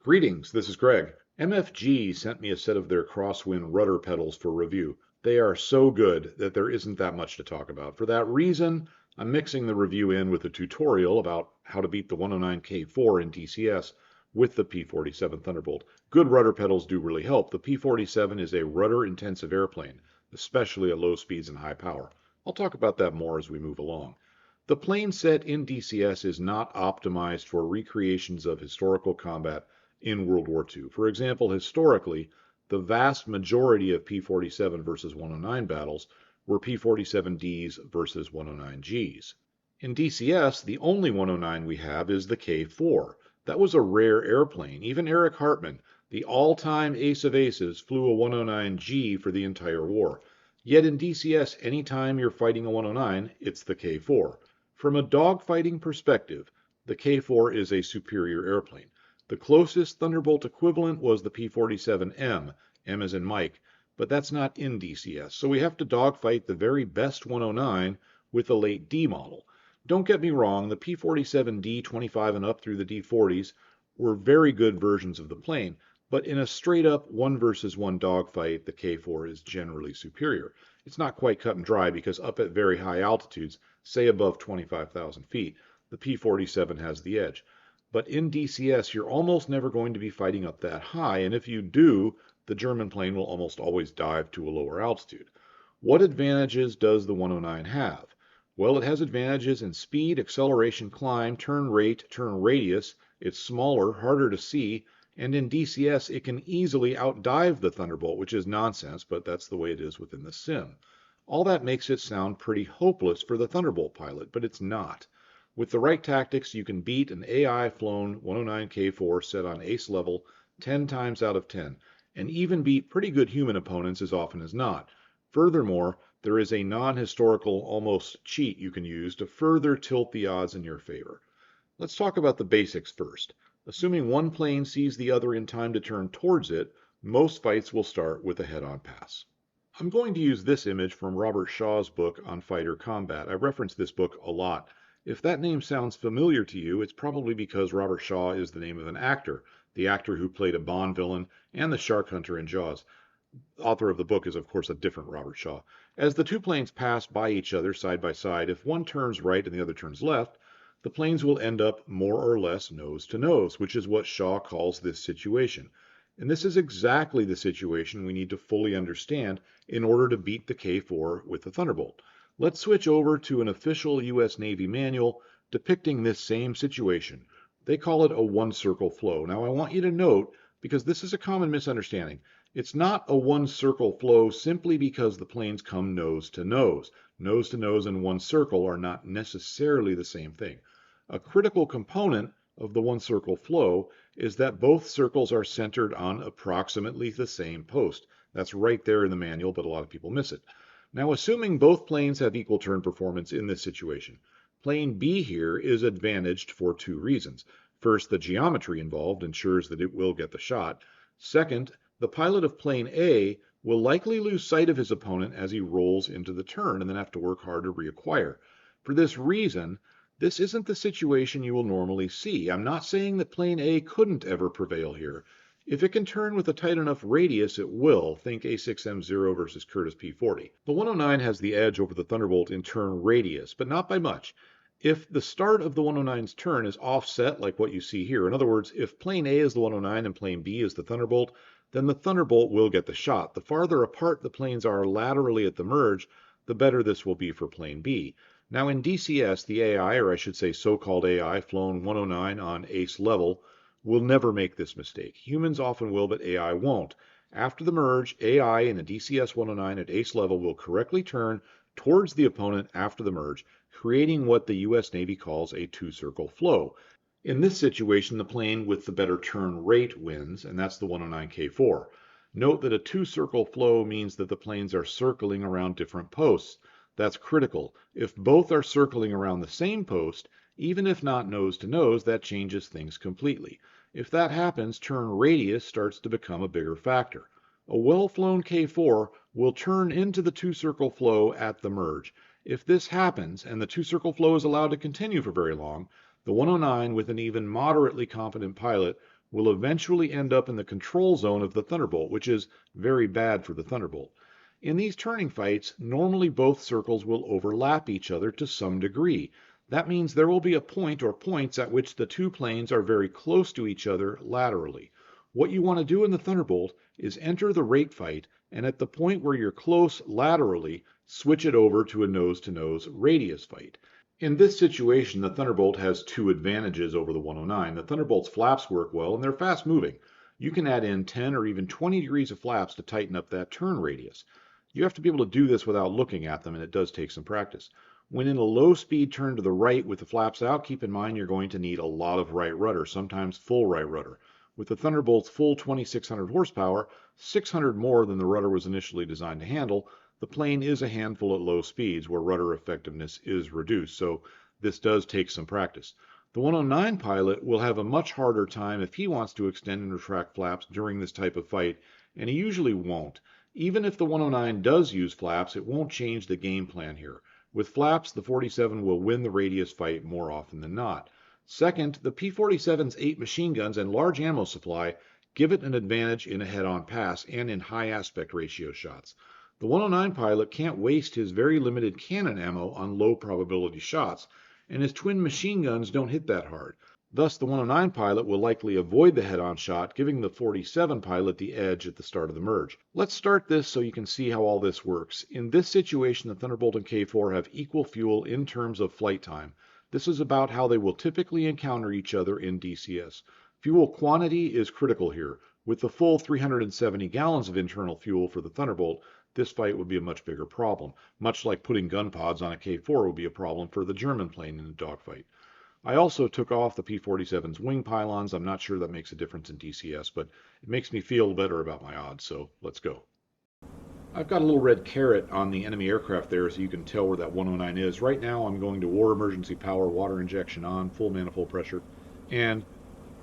Greetings, this is Greg. MFG sent me a set of their crosswind rudder pedals for review. They are so good that there isn't that much to talk about. For that reason, I'm mixing the review in with a tutorial about how to beat the 109K4 in DCS with the P-47 Thunderbolt. Good rudder pedals do really help. The P-47 is a rudder-intensive airplane, especially at low speeds and high power. I'll talk about that more as we move along. The plane set in DCS is not optimized for recreations of historical combat in World War II. For example, historically, the vast majority of P-47 versus 109 battles were P-47Ds versus 109Gs. In DCS, the only 109 we have is the K4. That was a rare airplane. Even Eric Hartmann, the all-time ace of aces, flew a 109G for the entire war. Yet in DCS, anytime you're fighting a 109, it's the K4. From a dogfighting perspective, the K4 is a superior airplane. The closest Thunderbolt equivalent was the P-47M, M as in Mike, but that's not in DCS, so we have to dogfight the very best 109 with the late D model. Don't get me wrong, the P-47D 25 and up through the D40s were very good versions of the plane, but in a straight-up 1 versus 1 dogfight, the K4 is generally superior. It's not quite cut and dry because up at very high altitudes, say above 25,000 feet, the P-47 has the edge. But in DCS, you're almost never going to be fighting up that high, and if you do, the German plane will almost always dive to a lower altitude. What advantages does the 109 have? Well, it has advantages in speed, acceleration, climb, turn rate, turn radius. It's smaller, harder to see, and in DCS, it can easily outdive the Thunderbolt, which is nonsense, but that's the way it is within the sim. All that makes it sound pretty hopeless for the Thunderbolt pilot, but it's not. With the right tactics, you can beat an AI-flown 109K4 set on ace level 10 times out of 10, and even beat pretty good human opponents as often as not. Furthermore, there is a non-historical, almost cheat you can use to further tilt the odds in your favor. Let's talk about the basics first. Assuming one plane sees the other in time to turn towards it, most fights will start with a head-on pass. I'm going to use this image from Robert Shaw's book on fighter combat. I reference this book a lot. If that name sounds familiar to you, it's probably because Robert Shaw is the name of an actor, the actor who played a Bond villain and the shark hunter in Jaws. The author of the book is, of course, a different Robert Shaw. As the two planes pass by each other side by side, if one turns right and the other turns left, the planes will end up more or less nose to nose, which is what Shaw calls this situation. And this is exactly the situation we need to fully understand in order to beat the K4 with the Thunderbolt. Let's switch over to an official U.S. Navy manual depicting this same situation. They call it a one-circle flow. Now I want you to note, because this is a common misunderstanding, it's not a one-circle flow simply because the planes come nose to nose. Nose to nose and one circle are not necessarily the same thing. A critical component of the one-circle flow is that both circles are centered on approximately the same post. That's right there in the manual, but a lot of people miss it. Now, assuming both planes have equal turn performance in this situation, plane B here is advantaged for two reasons. First, the geometry involved ensures that it will get the shot. Second, the pilot of plane A will likely lose sight of his opponent as he rolls into the turn and then have to work hard to reacquire. For this reason, this isn't the situation you will normally see. I'm not saying that plane A couldn't ever prevail here. If it can turn with a tight enough radius, it will. Think A6M0 versus Curtiss P40. The 109 has the edge over the Thunderbolt in turn radius, but not by much. If the start of the 109's turn is offset like what you see here, in other words, if plane A is the 109 and plane B is the Thunderbolt, then the Thunderbolt will get the shot. The farther apart the planes are laterally at the merge, the better this will be for plane B. Now in DCS, the AI, or I should say so-called AI, flown 109 on ace level, will never make this mistake. Humans often will, but AI won't. After the merge, AI in a DCS 109 at ace level will correctly turn towards the opponent after the merge, creating what the U.S. Navy calls a two-circle flow. In this situation, the plane with the better turn rate wins, and that's the 109K4. Note that a two-circle flow means that the planes are circling around different posts. That's critical. If both are circling around the same post, even if not nose to nose, that changes things completely. If that happens, turn radius starts to become a bigger factor. A well-flown K4 will turn into the two-circle flow at the merge. If this happens, and the two-circle flow is allowed to continue for very long, the 109 with an even moderately competent pilot will eventually end up in the control zone of the Thunderbolt, which is very bad for the Thunderbolt. In these turning fights, normally both circles will overlap each other to some degree. That means there will be a point or points at which the two planes are very close to each other laterally. What you want to do in the Thunderbolt is enter the rate fight, and at the point where you're close laterally, switch it over to a nose-to-nose radius fight. In this situation, the Thunderbolt has two advantages over the 109. The Thunderbolt's flaps work well, and they're fast moving. You can add in 10 or even 20 degrees of flaps to tighten up that turn radius. You have to be able to do this without looking at them, and it does take some practice. When in a low-speed turn to the right with the flaps out, keep in mind you're going to need a lot of right rudder, sometimes full right rudder. With the Thunderbolt's full 2,600 horsepower, 600 more than the rudder was initially designed to handle, the plane is a handful at low speeds where rudder effectiveness is reduced, so this does take some practice. The 109 pilot will have a much harder time if he wants to extend and retract flaps during this type of fight, and he usually won't. Even if the 109 does use flaps, it won't change the game plan here. With flaps, the 47 will win the radius fight more often than not. Second, the P-47's 8 machine guns and large ammo supply give it an advantage in a head-on pass and in high aspect ratio shots. The 109 pilot can't waste his very limited cannon ammo on low probability shots, and his twin machine guns don't hit that hard. Thus, the 109 pilot will likely avoid the head-on shot, giving the 47 pilot the edge at the start of the merge. Let's start this so you can see how all this works. In this situation, the Thunderbolt and K4 have equal fuel in terms of flight time. This is about how they will typically encounter each other in DCS. Fuel quantity is critical here. With the full 370 gallons of internal fuel for the Thunderbolt, this fight would be a much bigger problem. Much like putting gun pods on a K4 would be a problem for the German plane in a dogfight. I also took off the P-47's wing pylons. I'm not sure that makes a difference in DCS, but it makes me feel better about my odds, so let's go. I've got a little red caret on the enemy aircraft there so you can tell where that 109 is. Right now I'm going to war emergency power, water injection on, full manifold pressure, and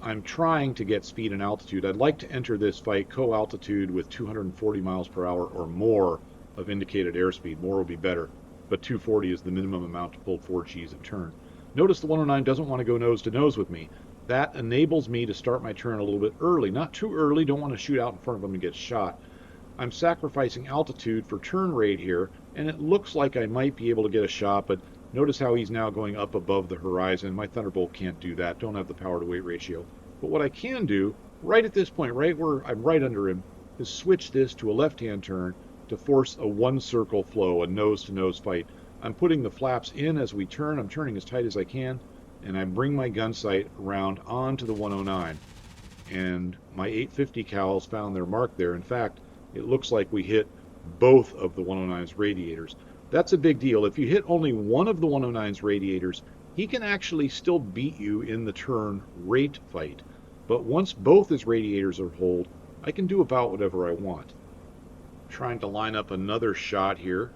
I'm trying to get speed and altitude. I'd like to enter this fight co-altitude with 240 miles per hour or more of indicated airspeed. More will be better, but 240 is the minimum amount to pull 4 Gs of turn. Notice the 109 doesn't want to go nose to nose with me. That enables me to start my turn a little bit early. Not too early, don't want to shoot out in front of him and get shot. I'm sacrificing altitude for turn rate here, and it looks like I might be able to get a shot, but notice how he's now going up above the horizon. My Thunderbolt can't do that, don't have the power to weight ratio. But what I can do, right at this point, right where I'm right under him, is switch this to a left-hand turn to force a one-circle flow, a nose-to-nose fight. I'm putting the flaps in as we turn. I'm turning as tight as I can, and I bring my gun sight around onto the 109. And my 850 cals found their mark there. In fact, it looks like we hit both of the 109's radiators. That's a big deal. If you hit only one of the 109's radiators, he can actually still beat you in the turn rate fight. But once both his radiators are holed, I can do about whatever I want. Trying to line up another shot here,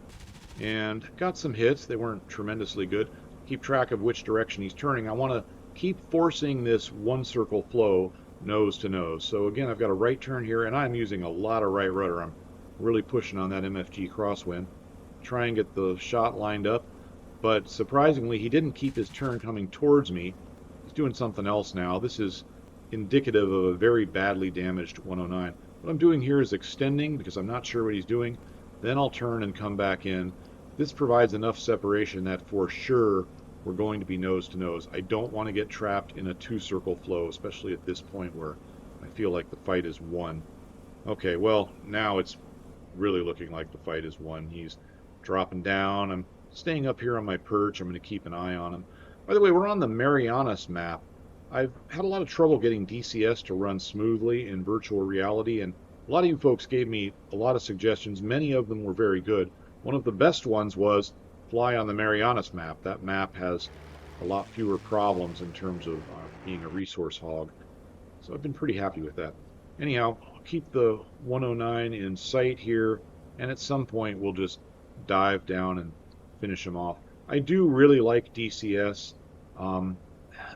and got some hits. They weren't tremendously good. Keep track of which direction he's turning. I want to keep forcing this one circle flow nose to nose. So again, I've got a right turn here, and I'm using a lot of right rudder. I'm really pushing on that MFG crosswind. Try and get the shot lined up, but surprisingly, he didn't keep his turn coming towards me. He's doing something else now. This is indicative of a very badly damaged 109. What I'm doing here is extending because I'm not sure what he's doing. Then I'll turn and come back in. This provides enough separation that for sure we're going to be nose to nose. I don't want to get trapped in a two-circle flow, especially at this point where I feel like the fight is won. Okay, well, now it's really looking like the fight is won. He's dropping down. I'm staying up here on my perch. I'm going to keep an eye on him. By the way, we're on the Marianas map. I've had a lot of trouble getting DCS to run smoothly in virtual reality, and a lot of you folks gave me a lot of suggestions. Many of them were very good. One of the best ones was fly on the Marianas map. That map has a lot fewer problems in terms of being a resource hog. So I've been pretty happy with that. Anyhow, I'll keep the 109 in sight here, and at some point we'll just dive down and finish him off. I do really like DCS.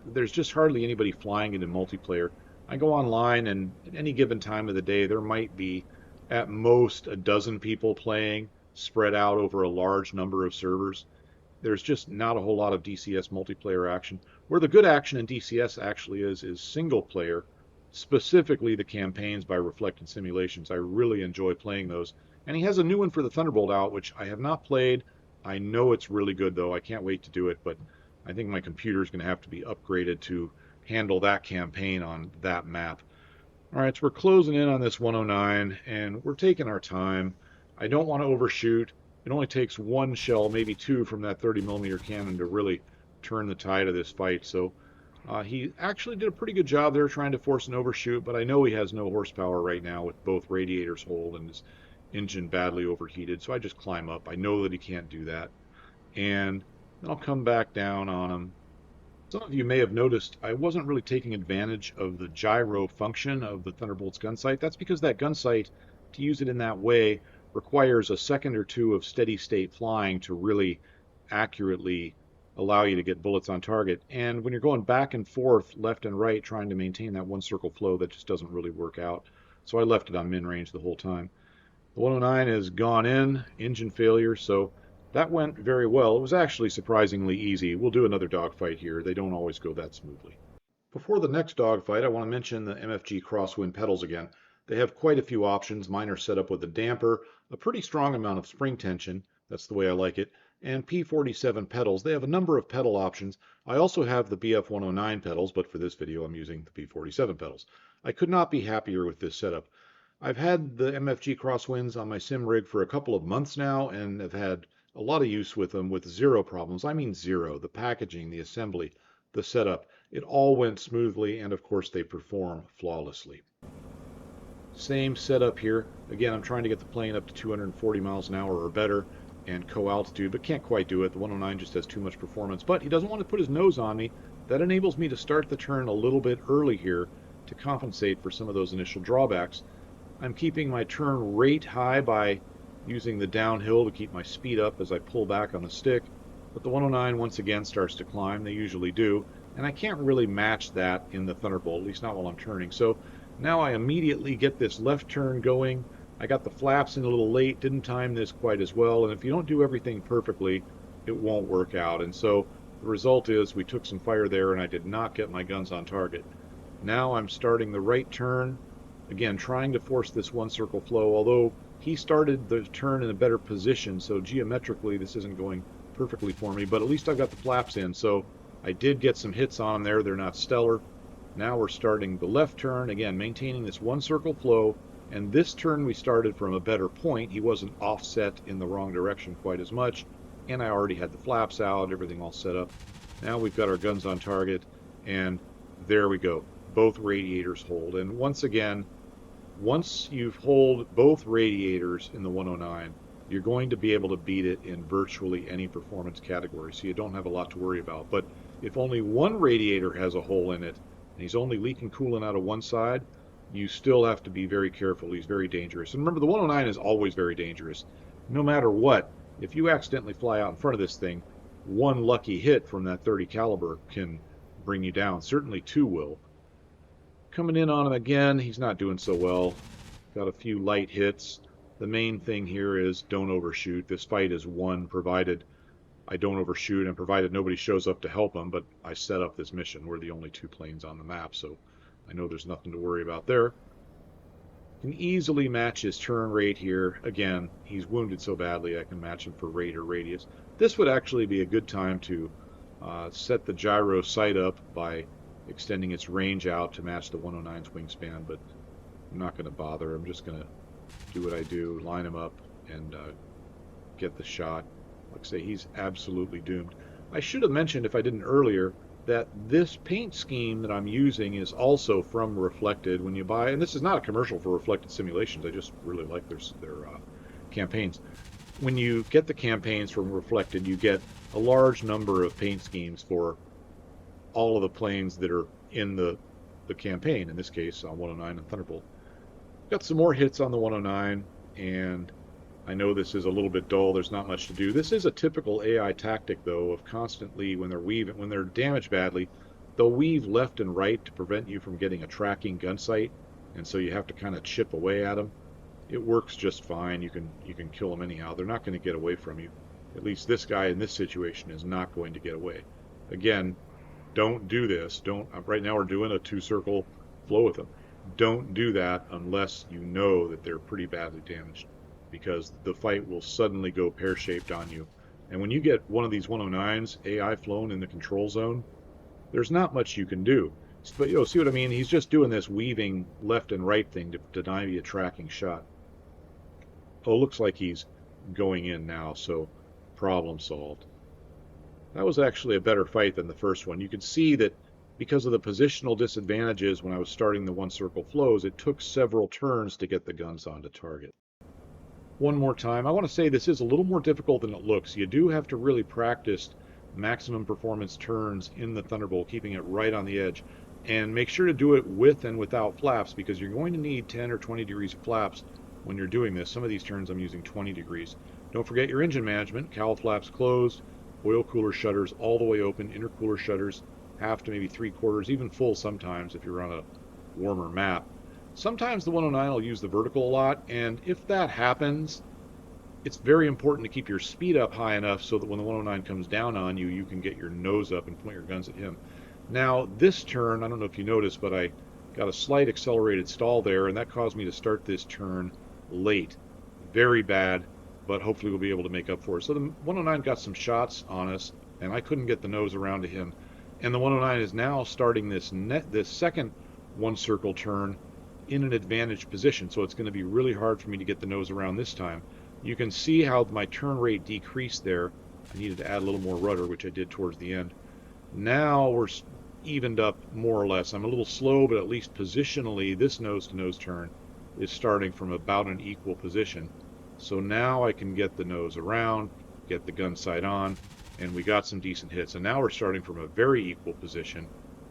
There's just hardly anybody flying it in multiplayer. I go online, and at any given time of the day, there might be at most a dozen people playing, spread out over a large number of servers. There's just not a whole lot of DCS multiplayer action. Where the good action in DCS actually is single player. specifically the campaigns by Reflected Simulations. I really enjoy playing those. And he has a new one for the Thunderbolt out, which I have not played. I know it's really good, though. I can't wait to do it, but I think my computer is going to have to be upgraded to handle that campaign on that map. All right, so we're closing in on this 109, and we're taking our time. I don't want to overshoot. It only takes one shell, maybe two, from that 30mm cannon to really turn the tide of this fight. So he actually did a pretty good job there trying to force an overshoot, but I know he has no horsepower right now with both radiators hold and his engine badly overheated. So I just climb up. I know that he can't do that. And then I'll come back down on him. Some of you may have noticed I wasn't really taking advantage of the gyro function of the Thunderbolt's gun sight. That's because that gun sight, to use it in that way, requires a second or two of steady state flying to really accurately allow you to get bullets on target. And when you're going back and forth, left and right, trying to maintain that one circle flow, that just doesn't really work out. So I left it on min range the whole time. The 109 has gone in, engine failure, so that went very well. It was actually surprisingly easy. We'll do another dogfight here. They don't always go that smoothly. Before the next dogfight, I want to mention the MFG crosswind pedals again. They have quite a few options. Mine are set up with a damper, a pretty strong amount of spring tension, that's the way I like it, and P-47 pedals. They have a number of pedal options. I also have the BF-109 pedals, but for this video I'm using the P-47 pedals. I could not be happier with this setup. I've had the MFG crosswinds on my sim rig for a couple of months now and have had a lot of use with them with zero problems. I mean zero. The packaging, the assembly, the setup, it all went smoothly, and of course they perform flawlessly. Same setup here. Again, I'm trying to get the plane up to 240 miles an hour or better and co-altitude, but can't quite do it. The 109 just has too much performance, but he doesn't want to put his nose on me. That enables me to start the turn a little bit early here to compensate for some of those initial drawbacks. I'm keeping my turn rate high by using the downhill to keep my speed up as I pull back on the stick, but the 109 once again starts to climb. They usually do, and I can't really match that in the Thunderbolt, at least not while I'm turning. So now I immediately get this left turn going. I got the flaps in a little late, didn't time this quite as well, and if you don't do everything perfectly, it won't work out. And so the result is we took some fire there and I did not get my guns on target. Now I'm starting the right turn, again trying to force this one circle flow, although he started the turn in a better position, so geometrically this isn't going perfectly for me, but at least I've got the flaps in, so I did get some hits on him there. They're not stellar. Now we're starting the left turn, again maintaining this one circle flow, and this turn we started from a better point. He wasn't offset in the wrong direction quite as much, and I already had the flaps out, everything all set up. Now we've got our guns on target, and there we go. Both radiators hold, and once again, once you've hold both radiators in the 109, you're going to be able to beat it in virtually any performance category, so you don't have a lot to worry about. But if only one radiator has a hole in it, and he's only leaking coolant out of one side, you still have to be very careful. He's very dangerous. And remember, the 109 is always very dangerous. No matter what, if you accidentally fly out in front of this thing, one lucky hit from that 30 caliber can bring you down. Certainly two will. Coming in on him again, he's not doing so well. Got a few light hits. The main thing here is don't overshoot. This fight is won provided I don't overshoot and provided nobody shows up to help him, but I set up this mission. We're the only two planes on the map, so I know there's nothing to worry about there. Can easily match his turn rate here. Again, he's wounded so badly I can match him for rate or radius. This would actually be a good time to set the gyro sight up by extending its range out to match the 109's wingspan, but I'm not going to bother. I'm just going to do what I do, line him up, and get the shot. Like I say, he's absolutely doomed. I should have mentioned, if I didn't earlier, that this paint scheme that I'm using is also from Reflected. When you buy, and this is not a commercial for Reflected Simulations, I just really like their campaigns. When you get the campaigns from Reflected, you get a large number of paint schemes for all of the planes that are in the campaign, in this case on 109 and Thunderbolt. Got some more hits on the 109, and I know this is a little bit dull, there's not much to do. This is a typical AI tactic, though, of constantly, when they're damaged badly, they'll weave left and right to prevent you from getting a tracking gun sight, and so you have to kind of chip away at them. It works just fine. You can kill them anyhow. They're not going to get away from you. At least this guy in this situation is not going to get away. Again, don't do this. Right now we're doing a two-circle flow with them. Don't do that unless you know that they're pretty badly damaged, because the fight will suddenly go pear-shaped on you. And when you get one of these 109s AI flown in the control zone, there's not much you can do. But see what I mean? He's just doing this weaving left and right thing to deny me a tracking shot. Oh, looks like he's going in now, so problem solved. That was actually a better fight than the first one. You could see that because of the positional disadvantages when I was starting the one circle flows, it took several turns to get the guns onto target. One more time, I want to say this is a little more difficult than it looks. You do have to really practice maximum performance turns in the Thunderbolt, keeping it right on the edge. And make sure to do it with and without flaps, because you're going to need 10 or 20 degrees of flaps when you're doing this. Some of these turns I'm using 20 degrees. Don't forget your engine management, cowl flaps closed, oil cooler shutters all the way open, intercooler shutters half to maybe 3/4, even full sometimes if you're on a warmer map. Sometimes the 109 will use the vertical a lot, and if that happens, it's very important to keep your speed up high enough so that when the 109 comes down on you, you can get your nose up and point your guns at him. Now, this turn, I don't know if you noticed, but I got a slight accelerated stall there, and that caused me to start this turn late. Very bad, but hopefully we'll be able to make up for it. So the 109 got some shots on us, and I couldn't get the nose around to him. And the 109 is now starting this second one circle turn in an advantaged position, so it's going to be really hard for me to get the nose around this time. You can see how my turn rate decreased there. I needed to add a little more rudder, which I did towards the end. Now we're evened up more or less. I'm a little slow, but at least positionally, this nose-to-nose turn is starting from about an equal position. So now I can get the nose around, get the gun sight on, and we got some decent hits. And now we're starting from a very equal position.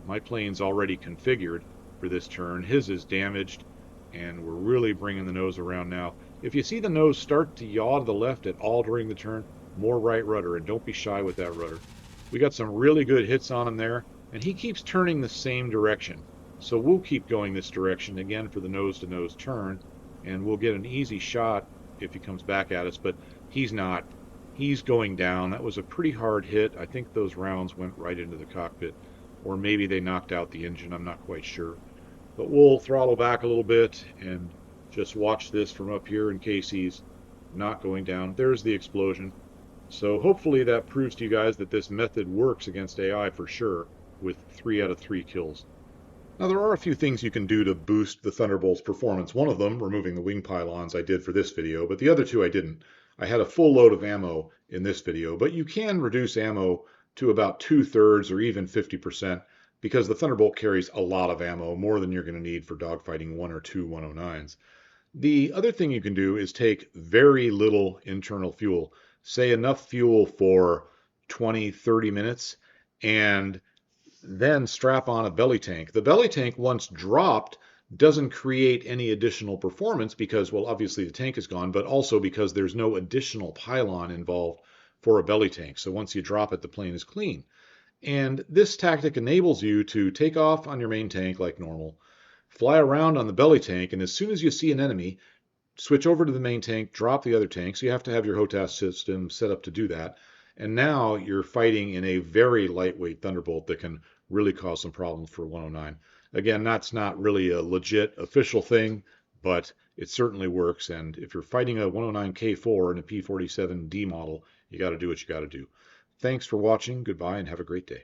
My plane's already configured for this turn. His is damaged, and we're really bringing the nose around now. If you see the nose start to yaw to the left at all during the turn, more right rudder, and don't be shy with that rudder. We got some really good hits on him there, and he keeps turning the same direction. So we'll keep going this direction again for the nose-to-nose turn, and we'll get an easy shot if he comes back at us, but he's not. He's going down. That was a pretty hard hit. I think those rounds went right into the cockpit, or maybe they knocked out the engine. I'm not quite sure. But we'll throttle back a little bit and just watch this from up here in case he's not going down. There's the explosion. So hopefully that proves to you guys that this method works against AI for sure, with 3 out of 3 kills. Now there are a few things you can do to boost the Thunderbolt's performance. One of them, removing the wing pylons, I did for this video, but the other two I didn't. I had a full load of ammo in this video, but you can reduce ammo to about 2/3 or even 50%, because the Thunderbolt carries a lot of ammo, more than you're going to need for dogfighting 1 or 2 109s. The other thing you can do is take very little internal fuel, say enough fuel for 20-30 minutes, and then strap on a belly tank. The belly tank, once dropped, doesn't create any additional performance because, well, obviously the tank is gone, but also because there's no additional pylon involved for a belly tank. So once you drop it, the plane is clean. And this tactic enables you to take off on your main tank like normal, fly around on the belly tank, and as soon as you see an enemy, switch over to the main tank, drop the other tank. So you have to have your HOTAS system set up to do that. And now you're fighting in a very lightweight Thunderbolt that can really cause some problems for 109. Again, that's not really a legit official thing, but it certainly works. And if you're fighting a 109K4 and a P-47D model, you got to do what you got to do. Thanks for watching. Goodbye and have a great day.